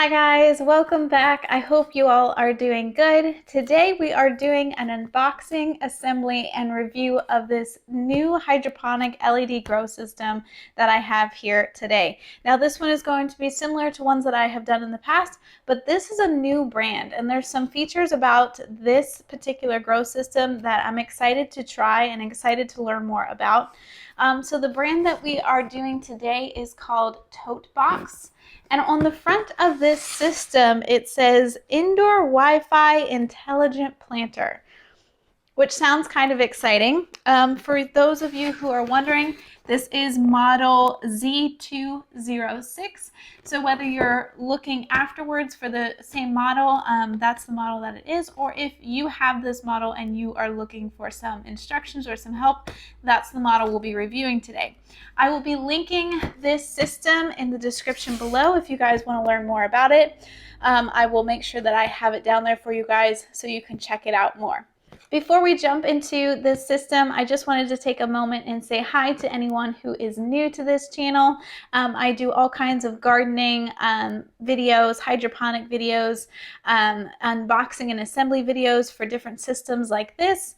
Hi guys, welcome back. I hope you all are doing good. Today we are doing an unboxing, assembly, and review of this new hydroponic LED grow system that I have here today. Now this one is going to be similar to ones that I have done in the past, but this is a new brand and there's some features about this particular grow system that I'm excited to try and excited to learn more about. So the brand that we are doing today is called TOTEBOX. And on the front of this system, it says Indoor Wi-Fi Intelligent Planter, which sounds kind of exciting. For those of you who are wondering, this is model Z206. So whether you're looking afterwards for the same model, that's the model that it is, or if you have this model and you are looking for some instructions or some help, that's the model we'll be reviewing today. I will be linking this system in the description below if you guys want to learn more about it. I will make sure that I have it down there for you guys so you can check it out more. Before we jump into this system, I just wanted to take a moment and say hi to anyone who is new to this channel. I do all kinds of gardening videos, hydroponic videos, unboxing and assembly videos for different systems like this.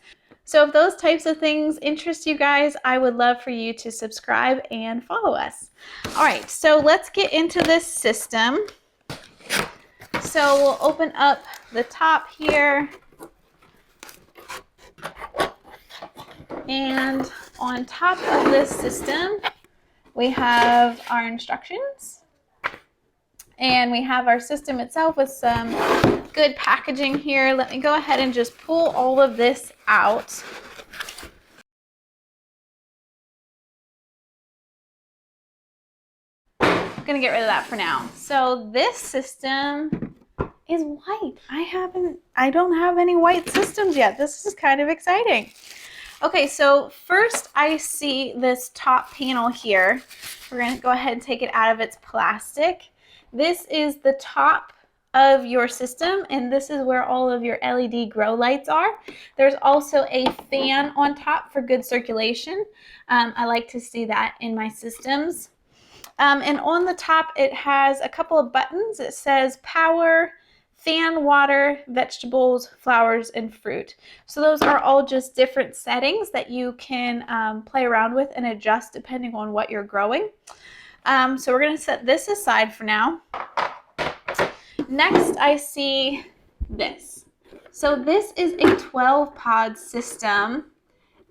So if those types of things interest you guys, I would love for you to subscribe and follow us. All right, so let's get into this system. So we'll open up the top here. And on top of this system, we have our instructions and we have our system itself with some good packaging here. Let me go ahead and just pull all of this out. I'm gonna get rid of that for now. So this system is white. I don't have any white systems yet. This is kind of exciting. Okay, so first I see this top panel here. We're going to go ahead and take it out of its plastic. This is the top of your system, and this is where all of your LED grow lights are. There's also a fan on top for good circulation. I like to see that in my systems. And on the top it has a couple of buttons. It says power, fan, water, vegetables, flowers, and fruit. So those are all just different settings that you can play around with and adjust depending on what you're growing. So we're going to set this aside for now. Next, I see this. So this is a 12-pod system,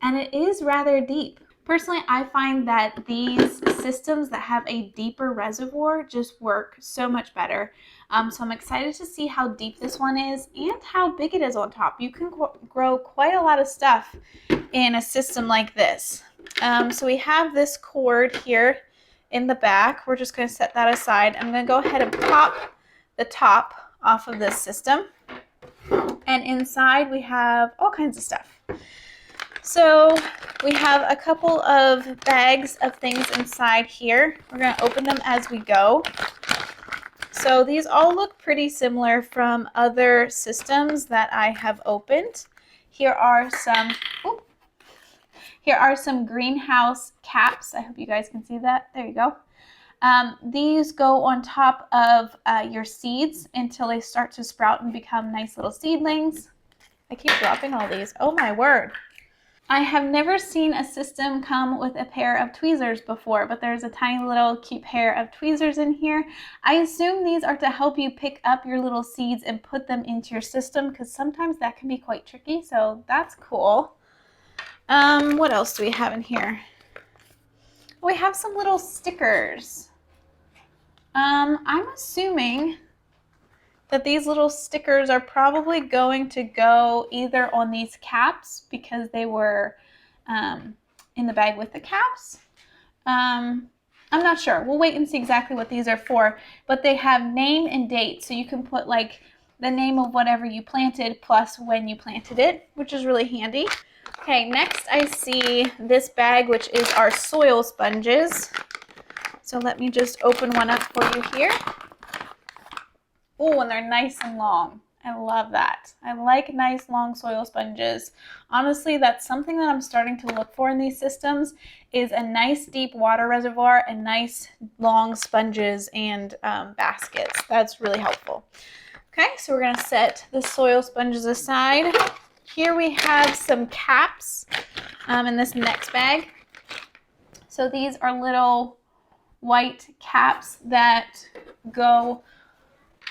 and it is rather deep. Personally, I find that these systems that have a deeper reservoir just work so much better. So I'm excited to see how deep this one is and how big it is on top. You can grow quite a lot of stuff in a system like this. So we have this cord here in the back. We're just going to set that aside. I'm going to go ahead and pop the top off of this system. And inside we have all kinds of stuff. So we have a couple of bags of things inside here. We're going to open them as we go. So these all look pretty similar from other systems that I have opened. Here are some greenhouse caps. I hope you guys can see that. There you go. These go on top of your seeds until they start to sprout and become nice little seedlings. I keep dropping all these. Oh my word. I have never seen a system come with a pair of tweezers before, but there's a tiny little cute pair of tweezers in here. I assume these are to help you pick up your little seeds and put them into your system, because sometimes that can be quite tricky, so that's cool. What else do we have in here? We have some little stickers. I'm assuming that these little stickers are probably going to go either on these caps because they were in the bag with the caps. I'm not sure. We'll wait and see exactly what these are for, but they have name and date, so you can put like the name of whatever you planted plus when you planted it, which is really handy. Okay, next I see this bag, which is our soil sponges. So let me just open one up for you here. Oh, and they're nice and long. I love that. I like nice long soil sponges. Honestly, that's something that I'm starting to look for in these systems, is a nice deep water reservoir and nice long sponges and baskets. That's really helpful. Okay, so we're going to set the soil sponges aside. Here we have some caps in this next bag. So these are little white caps that go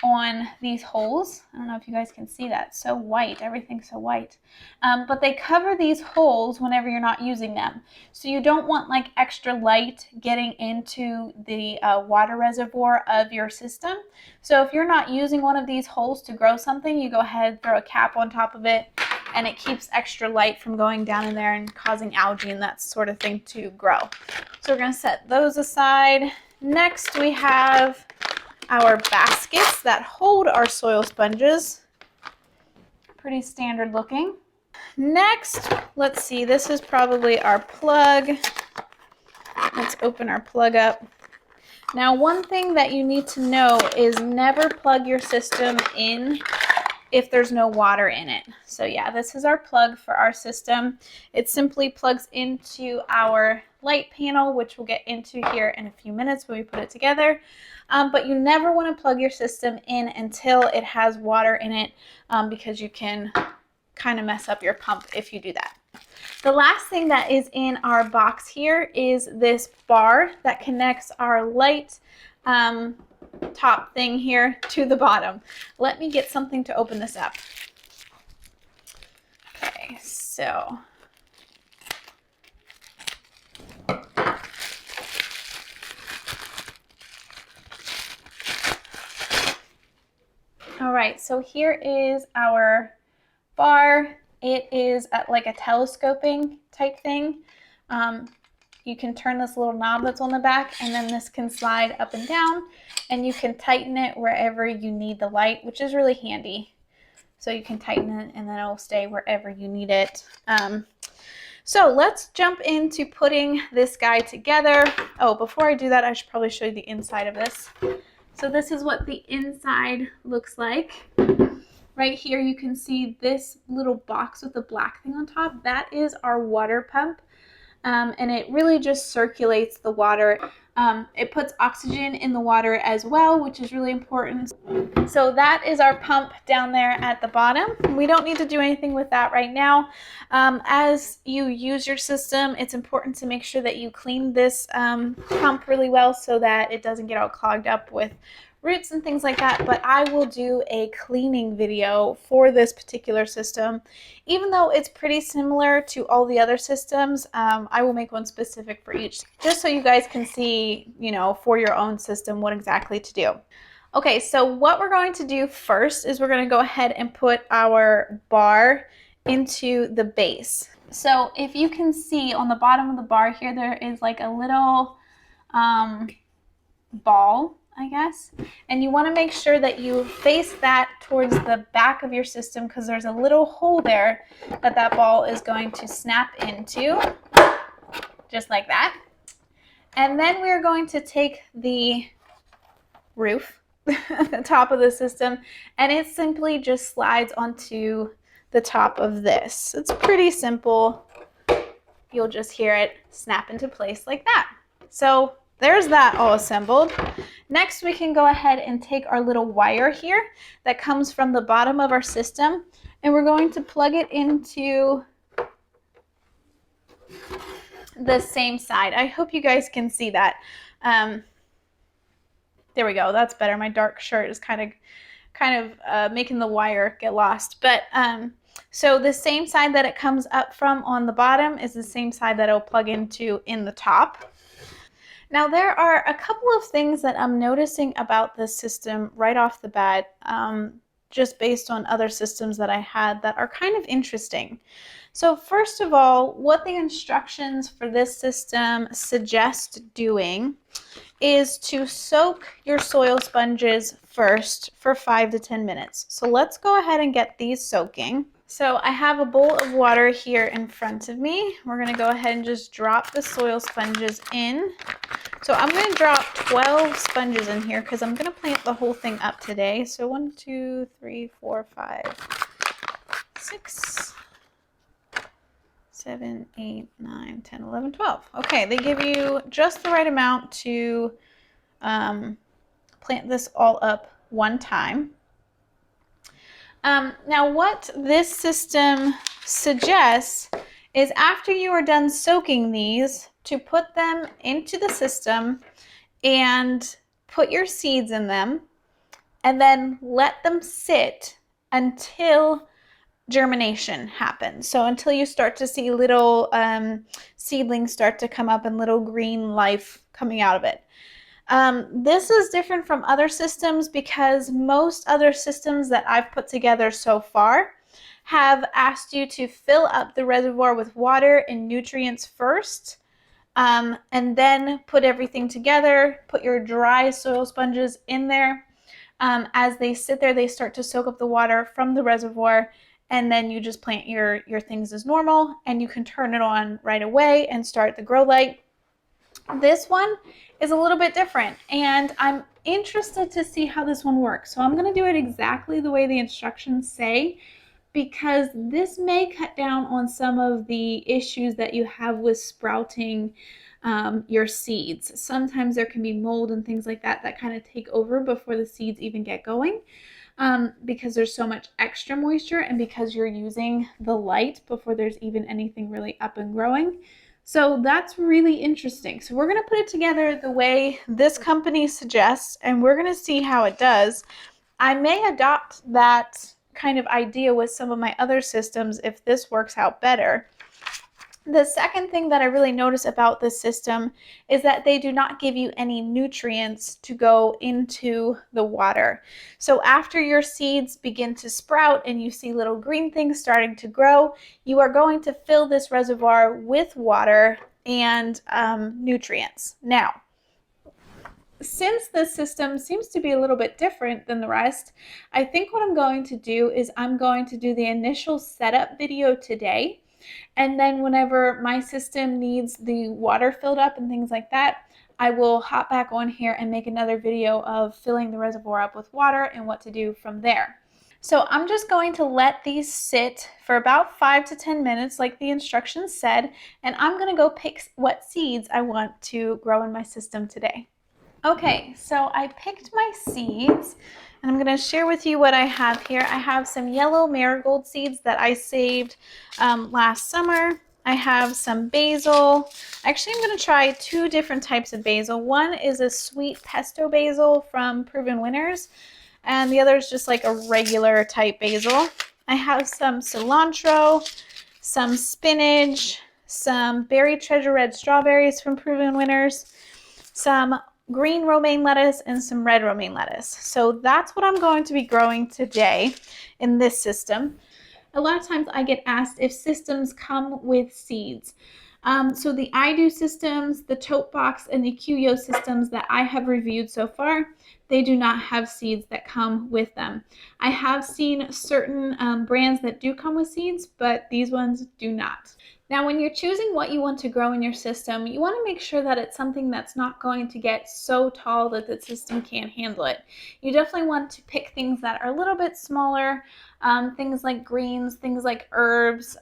on these holes. I don't know if you guys can see that. So white, everything's so white. But they cover these holes whenever you're not using them. So you don't want like extra light getting into the water reservoir of your system. So if you're not using one of these holes to grow something, you go ahead, throw a cap on top of it, and it keeps extra light from going down in there and causing algae and that sort of thing to grow. So we're going to set those aside. Next we have our baskets that hold our soil sponges. Pretty standard looking. Next, let's see, this is probably our plug. Let's open our plug up. Now, one thing that you need to know is never plug your system in if there's no water in it. So yeah, this is our plug for our system. It simply plugs into our light panel, which we'll get into here in a few minutes when we put it together. But you never want to plug your system in until it has water in it, because you can kind of mess up your pump if you do that. The last thing that is in our box here is this bar that connects our light top thing here to the bottom. Let me get something to open this up. Okay, so all right, so here is our bar. It is like a telescoping type thing. You can turn this little knob that's on the back, and then this can slide up and down, and you can tighten it wherever you need the light, which is really handy. So you can tighten it and then it'll stay wherever you need it. So let's jump into putting this guy together. Oh, before I do that, I should probably show you the inside of this. So this is what the inside looks like. Right here you can see this little box with the black thing on top. That is our water pump. And it really just circulates the water. It puts oxygen in the water as well, which is really important. So that is our pump down there at the bottom. We don't need to do anything with that right now. As you use your system, it's important to make sure that you clean this pump really well so that it doesn't get all clogged up with roots and things like that, but I will do a cleaning video for this particular system. Even though it's pretty similar to all the other systems, I will make one specific for each, just so you guys can see, you know, for your own system what exactly to do. Okay, so what we're going to do first is we're going to go ahead and put our bar into the base. So if you can see on the bottom of the bar here, there is like a little ball, I guess, and you want to make sure that you face that towards the back of your system, because there's a little hole there that that ball is going to snap into, just like that. And then we're going to take the roof, the top of the system, and it simply just slides onto the top of this. It's pretty simple. You'll just hear it snap into place like that. So there's that all assembled. Next, we can go ahead and take our little wire here that comes from the bottom of our system, and we're going to plug it into the same side. I hope you guys can see that. There we go. That's better. My dark shirt is kind of making the wire get lost. But so the same side that it comes up from on the bottom is the same side that it'll plug into in the top. Now, there are a couple of things that I'm noticing about this system right off the bat, just based on other systems that I had that are kind of interesting. So first of all, what the instructions for this system suggest doing is to soak your soil sponges first for 5 to 10 minutes. So let's go ahead and get these soaking. So I have a bowl of water here in front of me. We're gonna go ahead and just drop the soil sponges in. So I'm gonna drop 12 sponges in here because I'm gonna plant the whole thing up today. So 1, 2, 3, 4, 5, 6, 7, 8, 9, 10, 11, 12. Okay, they give you just the right amount to plant this all up one time. Now what this system suggests is after you are done soaking these, to put them into the system and put your seeds in them and then let them sit until germination happens. So until you start to see little seedlings start to come up and little green life coming out of it. This is different from other systems because most other systems that I've put together so far have asked you to fill up the reservoir with water and nutrients first, and then put everything together, put your dry soil sponges in there. As they sit there, they start to soak up the water from the reservoir, and then you just plant your things as normal, and you can turn it on right away and start the grow light. This one is a little bit different, and I'm interested to see how this one works. So I'm going to do it exactly the way the instructions say, because this may cut down on some of the issues that you have with sprouting your seeds. Sometimes there can be mold and things like that kind of take over before the seeds even get going, because there's so much extra moisture and because you're using the light before there's even anything really up and growing. So that's really interesting. So we're going to put it together the way this company suggests, and we're going to see how it does. I may adopt that kind of idea with some of my other systems if this works out better. The second thing that I really notice about this system is that they do not give you any nutrients to go into the water. So after your seeds begin to sprout and you see little green things starting to grow, you are going to fill this reservoir with water and nutrients. Now, since this system seems to be a little bit different than the rest, I think what I'm going to do is I'm going to do the initial setup video today. And then whenever my system needs the water filled up and things like that, I will hop back on here and make another video of filling the reservoir up with water and what to do from there. So I'm just going to let these sit for about 5 to 10 minutes like the instructions said, and I'm going to go pick what seeds I want to grow in my system today. Okay, so I picked my seeds, and I'm going to share with you what I have here. I have some yellow marigold seeds that I saved last summer. I have some basil. Actually, I'm going to try 2 different types of basil. One is a sweet pesto basil from Proven Winners, and the other is just like a regular type basil. I have some cilantro, some spinach, some berry treasure red strawberries from Proven Winners, some green romaine lettuce, and some red romaine lettuce. So that's what I'm going to be growing today in this system. A lot of times I get asked if systems come with seeds. So the iDo systems, the TOTEBOX, and the QYO systems that I have reviewed so far, they do not have seeds that come with them. I have seen certain brands that do come with seeds, but these ones do not. Now, when you're choosing what you want to grow in your system, you want to make sure that it's something that's not going to get so tall that the system can't handle it. You definitely want to pick things that are a little bit smaller, things like greens, things like herbs,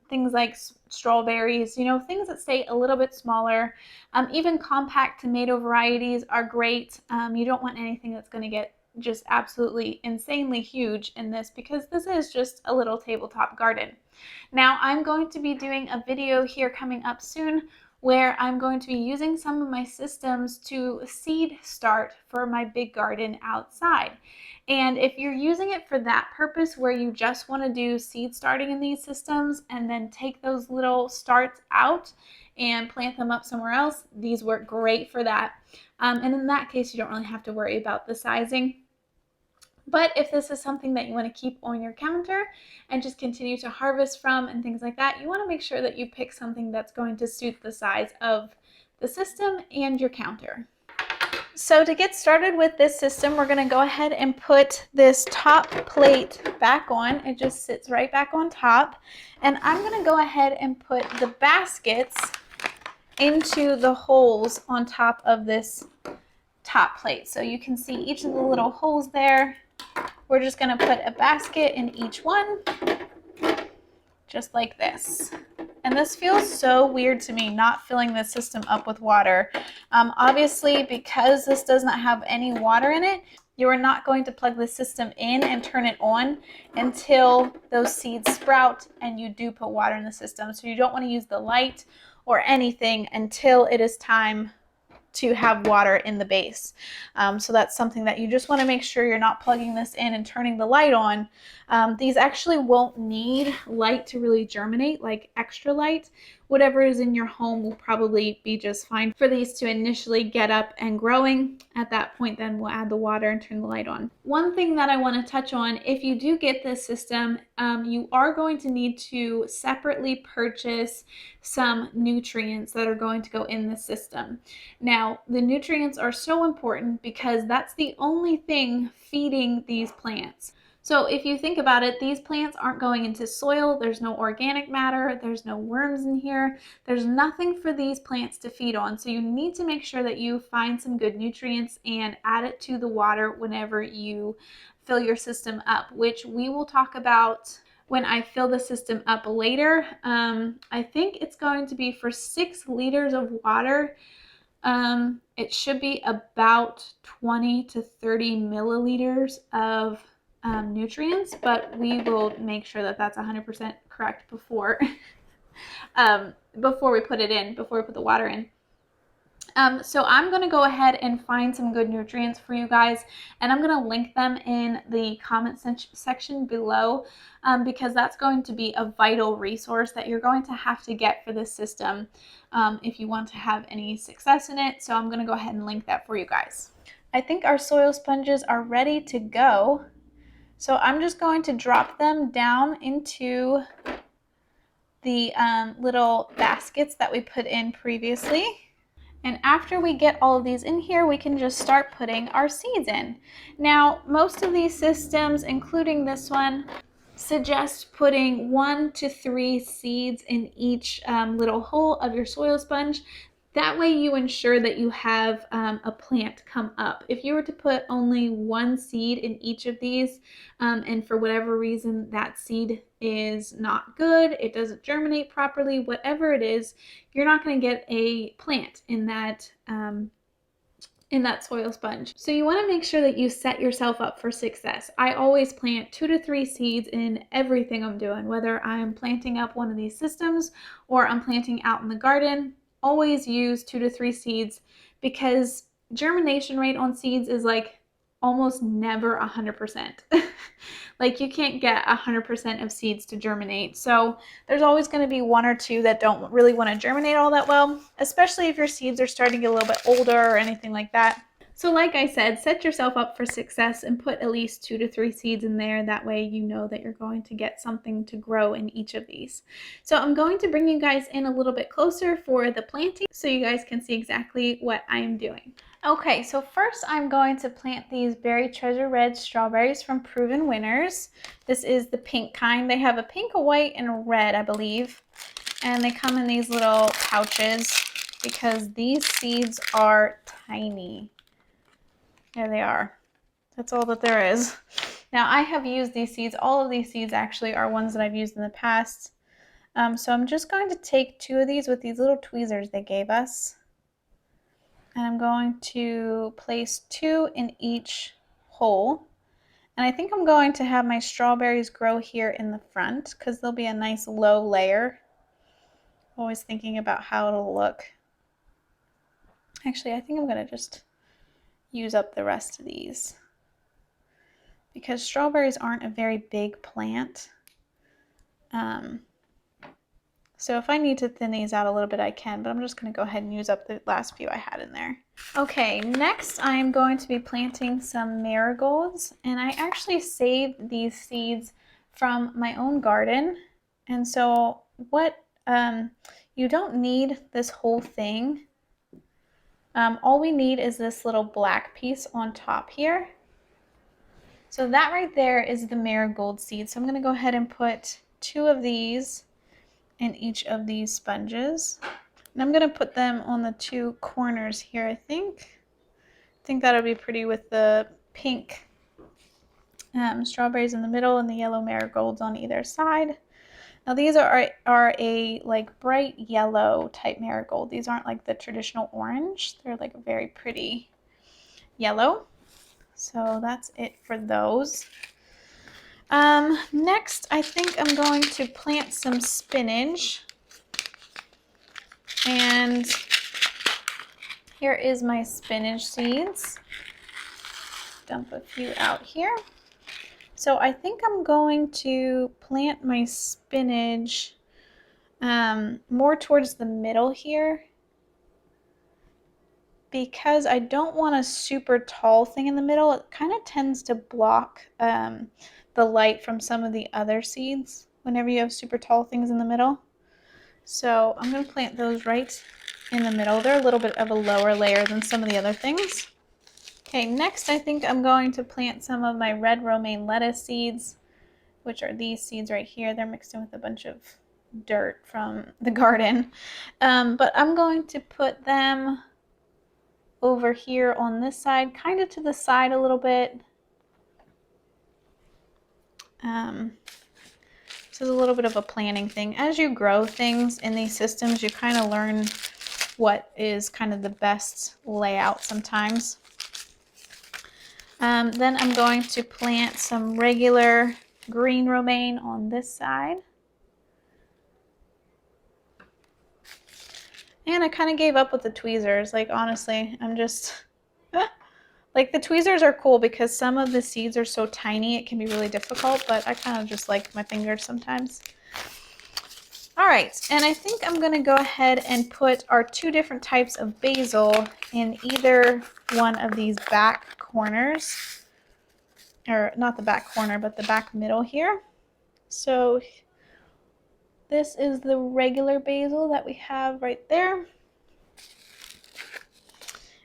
things like strawberries, you know, things that stay a little bit smaller. Even compact tomato varieties are great. You don't want anything that's going to get just absolutely insanely huge in this, because this is just a little tabletop garden. Now, I'm going to be doing a video here coming up soon where I'm going to be using some of my systems to seed start for my big garden outside. And if you're using it for that purpose, where you just want to do seed starting in these systems and then take those little starts out and plant them up somewhere else, these work great for that. And in that case, you don't really have to worry about the sizing. But if this is something that you want to keep on your counter and just continue to harvest from and things like that, you want to make sure that you pick something that's going to suit the size of the system and your counter. So to get started with this system, we're going to go ahead and put this top plate back on. It just sits right back on top. And I'm going to go ahead and put the baskets into the holes on top of this top plate. So you can see each of the little holes there. We're just going to put a basket in each one, just like this. And this feels so weird to me, not filling this system up with water. Obviously, because this does not have any water in it, you are not going to plug the system in and turn it on until those seeds sprout and you do put water in the system. So you don't want to use the light or anything until it is time to have water in the base. So that's something that you just want to make sure you're not plugging this in and turning the light on. These actually won't need light to really germinate, like extra light. Whatever is in your home will probably be just fine for these to initially get up and growing. At that point, then we'll add the water and turn the light on. One thing that I want to touch on, if you do get this system, you are going to need to separately purchase some nutrients that are going to go in the system. Now, the nutrients are so important because that's the only thing feeding these plants. So if you think about it, these plants aren't going into soil. There's no organic matter. There's no worms in here. There's nothing for these plants to feed on. So you need to make sure that you find some good nutrients and add it to the water whenever you fill your system up, which we will talk about when I fill the system up later. I think it's going to be for 6 liters of water. It should be about 20 to 30 milliliters of nutrients, but we will make sure that that's 100% correct before before we put it in, before we put the water in. So I'm going to go ahead and find some good nutrients for you guys, and I'm going to link them in the comment section below, because that's going to be a vital resource that you're going to have to get for this system if you want to have any success in it. So I'm going to go ahead and link that for you guys. I think our soil sponges are ready to go. So I'm just going to drop them down into the little baskets that we put in previously. And after we get all of these in here, we can just start putting our seeds in. Now, most of these systems, including this one, suggest putting 1 to 3 seeds in each little hole of your soil sponge. That way you ensure that you have a plant come up. If you were to put only 1 seed in each of these, and for whatever reason that seed is not good, it doesn't germinate properly, whatever it is, you're not going to get a plant in that soil sponge. So you want to make sure that you set yourself up for success. I always plant 2 to 3 seeds in everything I'm doing, whether I'm planting up one of these systems or I'm planting out in the garden. Always use 2 to 3 seeds, because germination rate on seeds is like almost never 100%. Like you can't get 100% of seeds to germinate. So there's always going to be 1 or 2 that don't really want to germinate all that well, especially if your seeds are starting to get a little bit older or anything like that. So like I said, set yourself up for success and put at least 2 to 3 seeds in there. That way you know that you're going to get something to grow in each of these. So I'm going to bring you guys in a little bit closer for the planting so you guys can see exactly what I'm doing. Okay, so first I'm going to plant these Berry Treasure Red strawberries from Proven Winners. This is the pink kind. They have a pink, a white, and a red, I believe. And they come in these little pouches because these seeds are tiny. There they are. That's all that there is. Now I have used these seeds. All of these seeds actually are ones that I've used in the past. So I'm just going to take 2 of these with these little tweezers they gave us. And I'm going to place 2 in each hole. And I think I'm going to have my strawberries grow here in the front because they'll be a nice low layer. Always thinking about how it'll look. Actually, I think I'm going to just use up the rest of these because strawberries aren't a very big plant. So if I need to thin these out a little bit, I can, but I'm just going to go ahead and use up the last few I had in there. Okay, next I'm going to be planting some marigolds, and I actually saved these seeds from my own garden. And so you don't need this whole thing. All we need is this little black piece on top here. So that right there is the marigold seed. So I'm going to go ahead and put 2 of these in each of these sponges. And I'm going to put them on the 2 corners here, I think. I think that'll be pretty with the pink strawberries in the middle and the yellow marigolds on either side. Now these are a like bright yellow type marigold. These aren't like the traditional orange. They're like a very pretty yellow. So that's it for those. Next, I think I'm going to plant some spinach. And here is my spinach seeds. Dump a few out here. So I think I'm going to plant my spinach more towards the middle here, because I don't want a super tall thing in the middle. It kind of tends to block the light from some of the other seeds whenever you have super tall things in the middle. So I'm going to plant those right in the middle. They're a little bit of a lower layer than some of the other things. Okay, next I think I'm going to plant some of my red romaine lettuce seeds, which are these seeds right here. They're mixed in with a bunch of dirt from the garden. But I'm going to put them over here on this side, kind of to the side a little bit. This is a little bit of a planning thing. As you grow things in these systems, you kind of learn what is kind of the best layout sometimes. Then I'm going to plant some regular green romaine on this side. And I kind of gave up with the tweezers. Like, honestly, I'm just... like, the tweezers are cool because some of the seeds are so tiny it can be really difficult, but I kind of just like my fingers sometimes. All right, and I think I'm going to go ahead and put our 2 different types of basil in either one of these back corners. Or not the back corner, but the back middle here. So this is the regular basil that we have right there.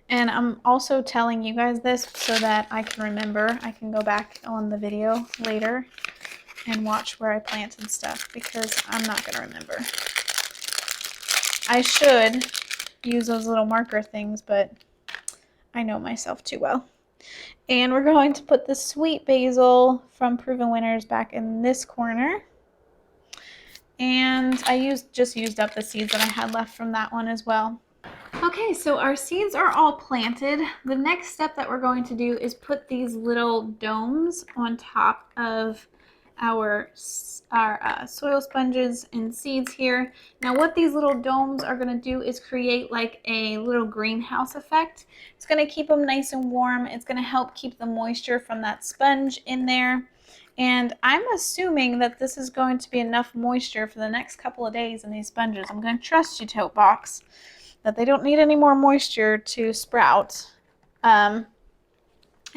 And I'm also telling you guys this so that I can remember. I can go back on the video later and watch where I planted stuff, because I'm not going to remember. I should use those little marker things, but I know myself too well. And we're going to put the sweet basil from Proven Winners back in this corner. And I just used up the seeds that I had left from that one as well. Okay, so our seeds are all planted. The next step that we're going to do is put these little domes on top of our soil sponges and seeds here. Now what these little domes are going to do is create like a little greenhouse effect. It's going to keep them nice and warm. It's going to help keep the moisture from that sponge in there. And I'm assuming that this is going to be enough moisture for the next couple of days in these sponges. I'm going to trust you, TOTEBOX, that they don't need any more moisture to sprout.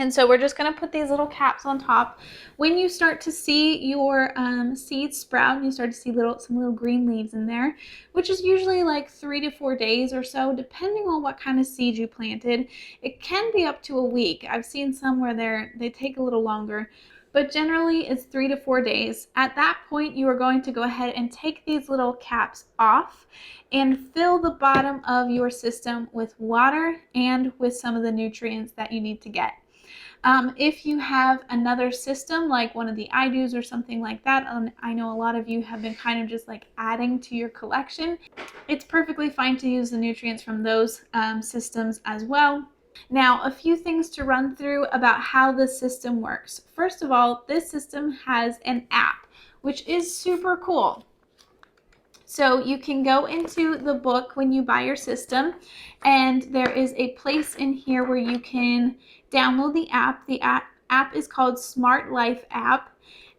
And so we're just going to put these little caps on top. When you start to see your seeds sprout and you start to see some little green leaves in there, which is usually like 3 to 4 days or so, depending on what kind of seed you planted. It can be up to a week. I've seen some where they take a little longer, but generally it's 3 to 4 days. At that point, you are going to go ahead and take these little caps off and fill the bottom of your system with water and with some of the nutrients that you need to get. If you have another system like one of the iDo's or something like that, I know a lot of you have been kind of just like adding to your collection. It's perfectly fine to use the nutrients from those systems as well. Now, a few things to run through about how this system works. First of all, this system has an app, which is super cool. So you can go into the book when you buy your system, and there is a place in here where you can download the app. The app is called Smart Life app,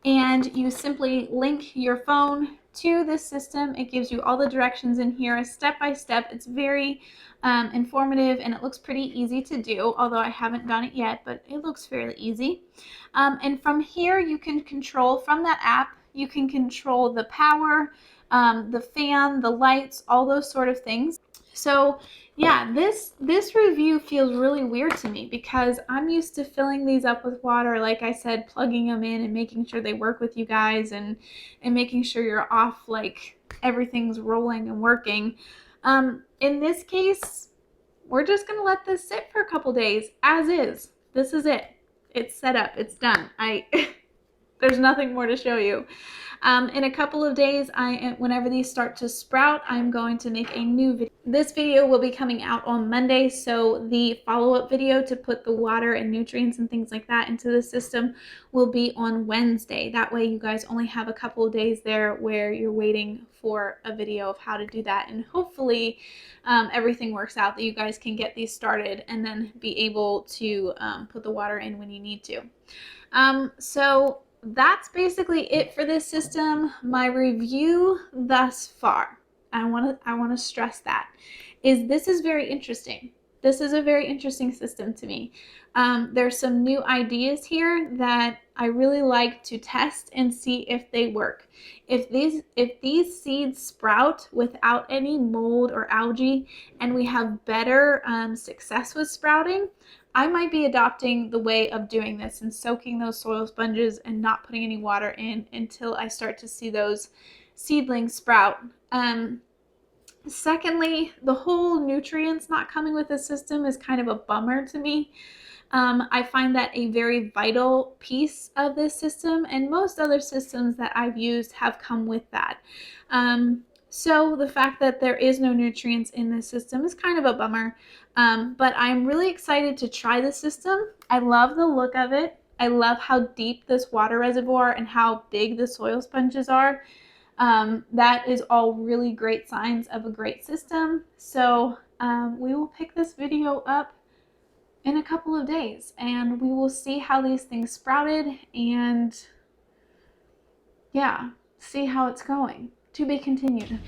and you simply link your phone to this system. It gives you all the directions in here, step by step. It's very informative, and it looks pretty easy to do, although I haven't done it yet, but it looks fairly easy. And from here, you can control, from that app, you can control the power, the fan, the lights, all those sort of things. So yeah, this review feels really weird to me because I'm used to filling these up with water, like I said, plugging them in and making sure they work with you guys, and making sure you're off, like everything's rolling and working. In this case, we're just gonna let this sit for a couple days as is. This is it. It's set up. It's done. There's nothing more to show you. In a couple of days, whenever these start to sprout, I'm going to make a new video. This video will be coming out on Monday, so the follow-up video to put the water and nutrients and things like that into the system will be on Wednesday. That way you guys only have a couple of days there where you're waiting for a video of how to do that, and hopefully everything works out that you guys can get these started and then be able to put the water in when you need to. So that's basically it for this system. My review thus far, I want to stress that, this is very interesting. This is a very interesting system to me. There's some new ideas here that I really like to test and see if they work. If these seeds sprout without any mold or algae and we have better success with sprouting, I might be adopting the way of doing this and soaking those soil sponges and not putting any water in until I start to see those seedlings sprout. Secondly, the whole nutrients not coming with the system is kind of a bummer to me. I find that a very vital piece of this system, and most other systems that I've used have come with that. So the fact that there is no nutrients in this system is kind of a bummer, but I'm really excited to try the system. I love the look of it. I love how deep this water reservoir and how big the soil sponges are. That is all really great signs of a great system. So we will pick this video up in a couple of days and we will see how these things sprouted and yeah, see how it's going. To be continued.